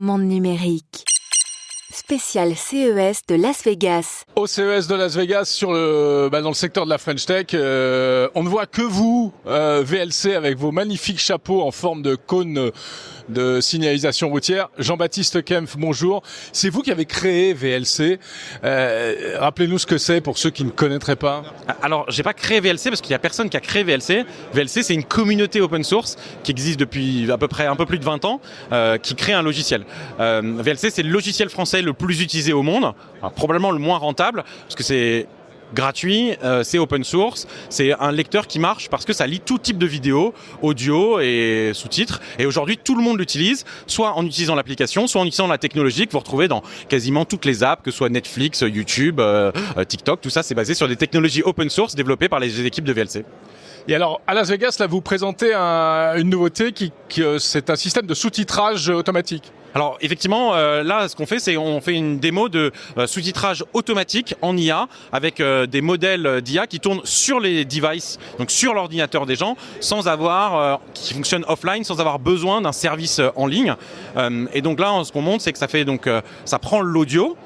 Monde numérique. Spécial CES de Las Vegas. Au CES de Las Vegas, dans le secteur de la French Tech, on ne voit que vous, VLC, avec vos magnifiques chapeaux en forme de cône de signalisation routière. Jean-Baptiste Kempf, bonjour. C'est vous qui avez créé VLC. Rappelez-nous ce que c'est pour ceux qui ne connaîtraient pas. Alors, j'ai pas créé VLC parce qu'il y a personne qui a créé VLC. VLC, c'est une communauté open source qui existe depuis à peu près un peu plus de 20 ans, qui crée un logiciel. VLC, c'est le logiciel français le plus utilisé au monde, alors, probablement le moins rentable, parce que c'est gratuit, c'est open source, c'est un lecteur qui marche parce que ça lit tout type de vidéos, audio et sous-titres. Et aujourd'hui, tout le monde l'utilise, soit en utilisant l'application, soit en utilisant la technologie que vous retrouvez dans quasiment toutes les apps, que ce soit Netflix, YouTube, TikTok, tout ça, c'est basé sur des technologies open source développées par les équipes de VLC. Et alors, à Las Vegas, là, vous présentez une nouveauté c'est un système de sous-titrage automatique. Alors effectivement, là, ce qu'on fait, c'est on fait une démo de sous-titrage automatique en IA avec des modèles d'IA qui tournent sur les devices, donc sur l'ordinateur des gens, sans avoir qui fonctionnent offline, sans avoir besoin d'un service en ligne. Et donc là, ce qu'on montre, c'est que ça fait ça prend l'audio.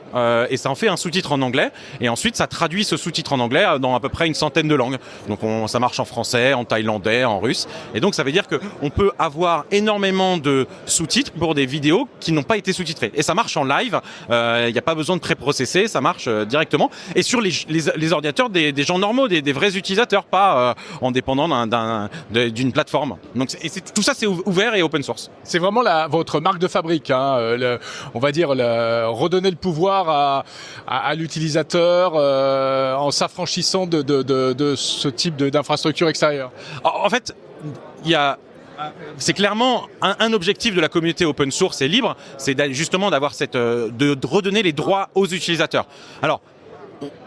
Et ça en fait un sous-titre en anglais, et ensuite ça traduit ce sous-titre en anglais dans à peu près une centaine de langues. Donc ça marche en français, en thaïlandais, en russe, et donc ça veut dire qu'on peut avoir énormément de sous-titres pour des vidéos qui n'ont pas été sous-titrées. Et ça marche en live, il n'y a pas besoin de pré-processer, ça marche directement, et sur les ordinateurs des gens normaux, des vrais utilisateurs, pas en dépendant d'une plateforme. Donc tout ça c'est ouvert et open source. C'est vraiment votre marque de fabrique, hein, on va dire redonner le pouvoir à l'utilisateur en s'affranchissant de ce type d'infrastructure extérieure. En fait, c'est clairement un objectif de la communauté open source et libre, c'est justement d'avoir de redonner les droits aux utilisateurs. Alors,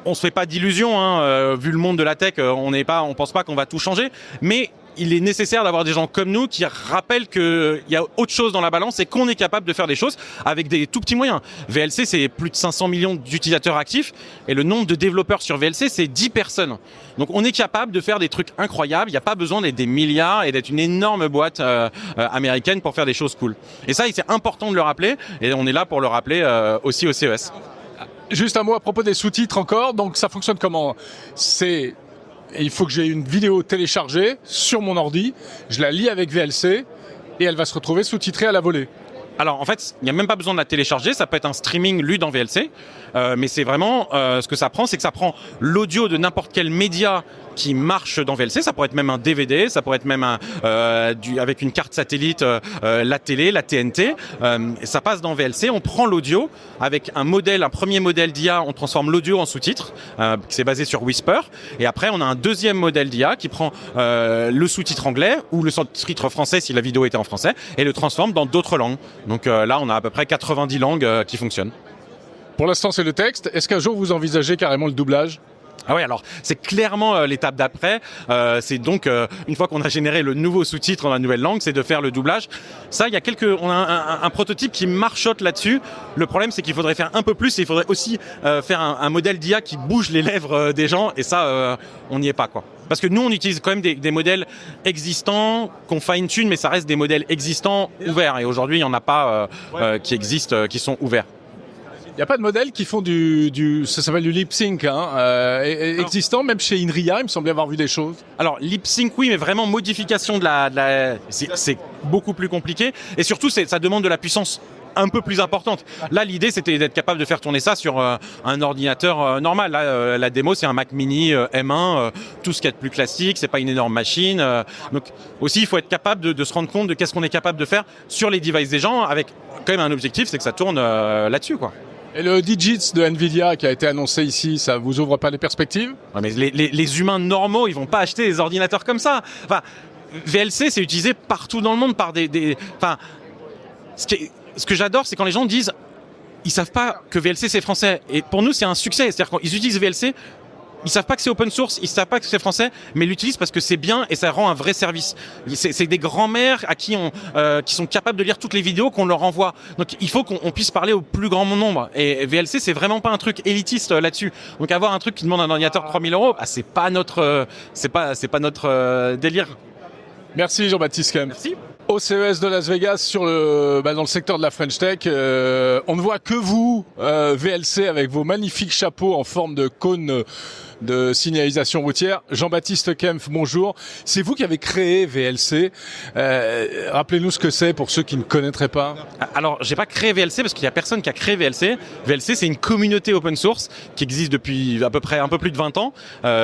on se fait pas d'illusions, hein, vu le monde de la tech, on pense pas qu'on va tout changer, mais il est nécessaire d'avoir des gens comme nous qui rappellent qu'il y a autre chose dans la balance et qu'on est capable de faire des choses avec des tout petits moyens. VLC, c'est plus de 500 millions d'utilisateurs actifs et le nombre de développeurs sur VLC, c'est 10 personnes. Donc on est capable de faire des trucs incroyables. Il n'y a pas besoin d'être des milliards et d'être une énorme boîte américaine pour faire des choses cool. Et ça, c'est important de le rappeler, et on est là pour le rappeler aussi au CES. Juste un mot à propos des sous-titres encore. Donc ça fonctionne comment ? Il faut que j'ai une vidéo téléchargée sur mon ordi, je la lis avec VLC et elle va se retrouver sous-titrée à la volée. Alors en fait, il n'y a même pas besoin de la télécharger, ça peut être un streaming lu dans VLC, mais c'est vraiment ce que ça prend, c'est que ça prend l'audio de n'importe quel média qui marche dans VLC, ça pourrait être même un DVD, ça pourrait être même avec une carte satellite, la télé, la TNT, ça passe dans VLC, on prend l'audio avec un premier modèle d'IA, on transforme l'audio en sous-titre, c'est basé sur Whisper, et après on a un deuxième modèle d'IA qui prend le sous-titre anglais ou le sous-titre français si la vidéo était en français, et le transforme dans d'autres langues. Donc là on a à peu près 90 langues qui fonctionnent. Pour l'instant c'est le texte, est-ce qu'un jour vous envisagez carrément le doublage ? Ah oui, alors c'est clairement l'étape d'après. C'est donc une fois qu'on a généré le nouveau sous-titre dans la nouvelle langue, c'est de faire le doublage. Ça, on a un prototype qui marchote là-dessus. Le problème, c'est qu'il faudrait faire un peu plus, et il faudrait aussi faire un modèle d'IA qui bouge les lèvres des gens. Et ça, on n'y est pas, quoi. Parce que nous, on utilise quand même des modèles existants qu'on fine-tune, mais ça reste des modèles existants ouverts. Et aujourd'hui, il n'y en a pas qui existent, qui sont ouverts. Il n'y a pas de modèles qui font ça s'appelle du lip sync, existant, même chez Inria, il me semblait avoir vu des choses. Alors, lip sync, oui, mais vraiment modification c'est beaucoup plus compliqué. Et surtout, ça demande de la puissance un peu plus importante. Là, l'idée, c'était d'être capable de faire tourner ça sur un ordinateur normal. Là, la démo, c'est un Mac Mini M1, tout ce qu'il y a de plus classique, c'est pas une énorme machine. Donc, aussi, il faut être capable de se rendre compte de qu'est-ce qu'on est capable de faire sur les devices des gens, avec quand même un objectif, c'est que ça tourne là-dessus, quoi. Et le Digits de Nvidia qui a été annoncé ici, ça vous ouvre pas les perspectives ? Ouais, mais les humains normaux, ils vont pas acheter des ordinateurs comme ça. Enfin, VLC, c'est utilisé partout dans le monde par Enfin, ce que j'adore, c'est quand les gens disent, ils savent pas que VLC c'est français. Et pour nous, c'est un succès. C'est-à-dire qu'ils utilisent VLC. Ils savent pas que c'est open source, ils savent pas que c'est français, mais l'utilisent parce que c'est bien et ça rend un vrai service. C'est des grands-mères à qui sont capables de lire toutes les vidéos qu'on leur envoie. Donc il faut qu'on puisse parler au plus grand nombre. Et VLC, c'est vraiment pas un truc élitiste là-dessus. Donc avoir un truc qui demande un ordinateur 3 000 €, c'est pas notre délire. Merci Jean-Baptiste Kempf. Merci. Au CES de Las Vegas, dans le secteur de la French Tech, on ne voit que vous, VLC, avec vos magnifiques chapeaux en forme de cône de signalisation routière. Jean-Baptiste Kempf, bonjour. C'est vous qui avez créé VLC. Rappelez-nous ce que c'est pour ceux qui ne connaîtraient pas. Alors, j'ai pas créé VLC parce qu'il y a personne qui a créé VLC. VLC, c'est une communauté open source qui existe depuis à peu près un peu plus de 20 ans,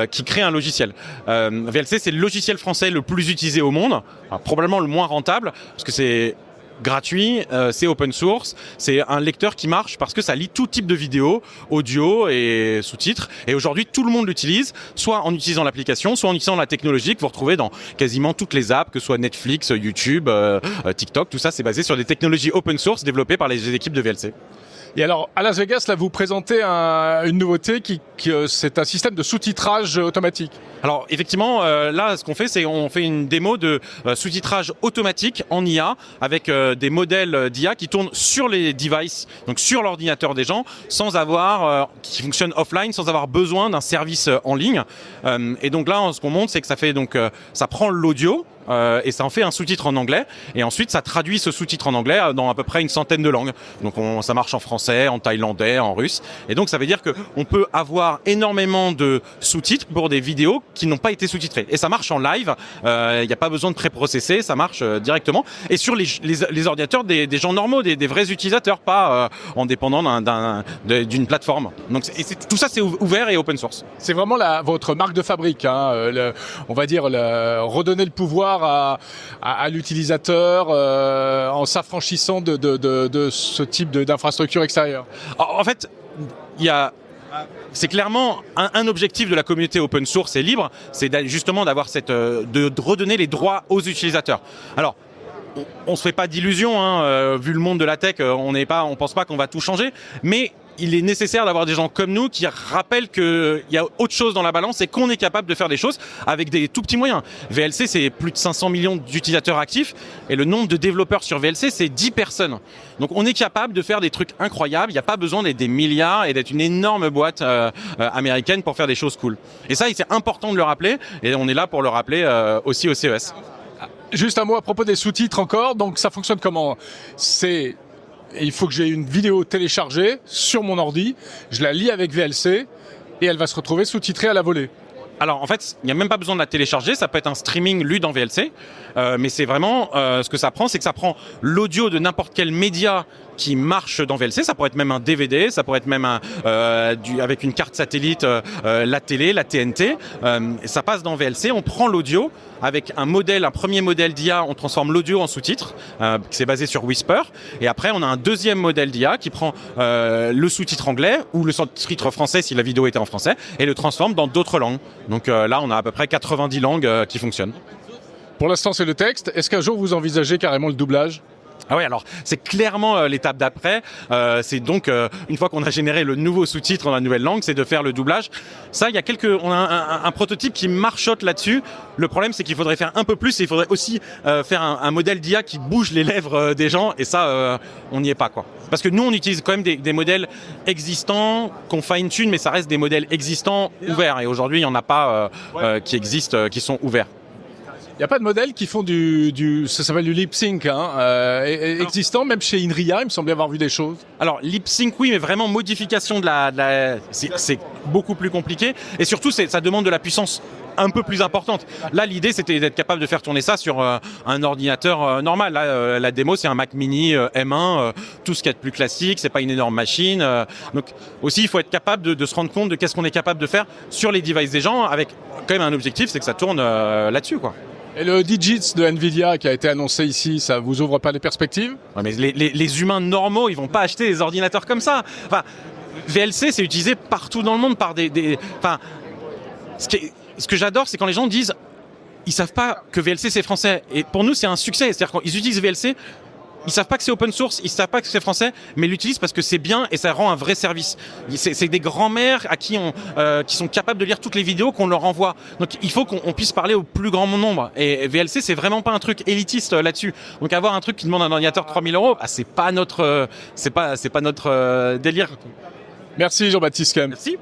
qui crée un logiciel. VLC, c'est le logiciel français le plus utilisé au monde, probablement le moins rentable parce que c'est gratuit, c'est open source, c'est un lecteur qui marche parce que ça lit tout type de vidéos, audio et sous-titres. Et aujourd'hui, tout le monde l'utilise, soit en utilisant l'application, soit en utilisant la technologie que vous retrouvez dans quasiment toutes les apps, que ce soit Netflix, YouTube, TikTok. Tout ça, c'est basé sur des technologies open source développées par les équipes de VLC. Et alors, à Las Vegas, là, vous présentez une nouveauté c'est un système de sous-titrage automatique. Alors, effectivement, là, ce qu'on fait, c'est on fait une démo de sous-titrage automatique en IA avec des modèles d'IA qui tournent sur les devices, donc sur l'ordinateur des gens, sans avoir, qui fonctionnent offline, sans avoir besoin d'un service en ligne. Et donc là, ce qu'on montre, c'est que ça fait ça prend l'audio. Et ça en fait un sous-titre en anglais et ensuite ça traduit ce sous-titre en anglais dans à peu près une centaine de langues. Donc ça marche en français, en thaïlandais, en russe. Et donc ça veut dire que on peut avoir énormément de sous-titres pour des vidéos qui n'ont pas été sous-titrées. Et ça marche en live, il n'y a pas besoin de préprocesser, ça marche directement. Et sur les ordinateurs des gens normaux, des vrais utilisateurs, pas en dépendant d'une plateforme. Donc tout ça c'est ouvert et open source. C'est vraiment votre marque de fabrique, hein, on va dire redonner le pouvoir à l'utilisateur en s'affranchissant de ce type d'infrastructure extérieure. En fait, c'est clairement un objectif de la communauté open source et libre, c'est justement d'avoir de redonner les droits aux utilisateurs. Alors, on se fait pas d'illusions, hein, vu le monde de la tech, on pense pas qu'on va tout changer, mais il est nécessaire d'avoir des gens comme nous qui rappellent qu'il y a autre chose dans la balance et qu'on est capable de faire des choses avec des tout petits moyens. VLC, c'est plus de 500 millions d'utilisateurs actifs et le nombre de développeurs sur VLC, c'est 10 personnes. Donc on est capable de faire des trucs incroyables, il n'y a pas besoin d'être des milliards et d'être une énorme boîte américaine pour faire des choses cool. Et ça, c'est important de le rappeler et on est là pour le rappeler aussi au CES. Juste un mot à propos des sous-titres encore. Donc ça fonctionne comment ? Il faut que j'ai une vidéo téléchargée sur mon ordi, je la lis avec VLC et elle va se retrouver sous-titrée à la volée. Alors en fait, il n'y a même pas besoin de la télécharger, ça peut être un streaming lu dans VLC, mais c'est vraiment ce que ça prend, c'est que ça prend l'audio de n'importe quel média qui marche dans VLC, ça pourrait être même un DVD, ça pourrait être même avec une carte satellite, la télé, la TNT, ça passe dans VLC, on prend l'audio avec un premier modèle d'IA, on transforme l'audio en sous-titre, qui est basé sur Whisper, et après on a un deuxième modèle d'IA qui prend le sous-titre anglais ou le sous-titre français si la vidéo était en français, et le transforme dans d'autres langues. Donc là on a à peu près 90 langues qui fonctionnent. Pour l'instant c'est le texte, est-ce qu'un jour vous envisagez carrément le doublage ? Ah ouais, alors c'est clairement l'étape d'après. C'est donc une fois qu'on a généré le nouveau sous-titre dans la nouvelle langue, c'est de faire le doublage. Ça, on a un prototype qui marchote là-dessus. Le problème, c'est qu'il faudrait faire un peu plus et il faudrait aussi faire un modèle d'IA qui bouge les lèvres des gens. Et ça, on n'y est pas, quoi. Parce que nous, on utilise quand même des modèles existants qu'on fine-tune, mais ça reste des modèles existants ouverts. Et aujourd'hui, il n'y en a pas qui existent, qui sont ouverts. Il n'y a pas de modèles qui font ça s'appelle du lip sync, existant, même chez Inria, il me semblait avoir vu des choses. Alors, lip sync, oui, mais vraiment modification c'est beaucoup plus compliqué. Et surtout, ça demande de la puissance un peu plus importante. Là, l'idée, c'était d'être capable de faire tourner ça sur un ordinateur normal. Là, la démo, c'est un Mac Mini M1, tout ce qu'il y a de plus classique, c'est pas une énorme machine. Donc, aussi, il faut être capable de se rendre compte de qu'est-ce qu'on est capable de faire sur les devices des gens, avec quand même un objectif, c'est que ça tourne là-dessus, quoi. Et le Digits de Nvidia qui a été annoncé ici, ça vous ouvre pas les perspectives ? Ouais, mais les humains normaux, ils vont pas acheter des ordinateurs comme ça. Enfin, VLC, c'est utilisé partout dans le monde par enfin, ce que j'adore, c'est quand les gens disent, ils savent pas que VLC c'est français. Et pour nous, c'est un succès. C'est-à-dire quand ils utilisent VLC, ils savent pas que c'est open source, ils savent pas que c'est français, mais ils l'utilisent parce que c'est bien et ça rend un vrai service. C'est des grands-mères à qui sont capables de lire toutes les vidéos qu'on leur envoie. Donc il faut qu'on puisse parler au plus grand nombre. Et VLC, c'est vraiment pas un truc élitiste là-dessus. Donc avoir un truc qui demande un ordinateur 3000 €, c'est pas notre délire. Merci Jean-Baptiste Kempf. Merci.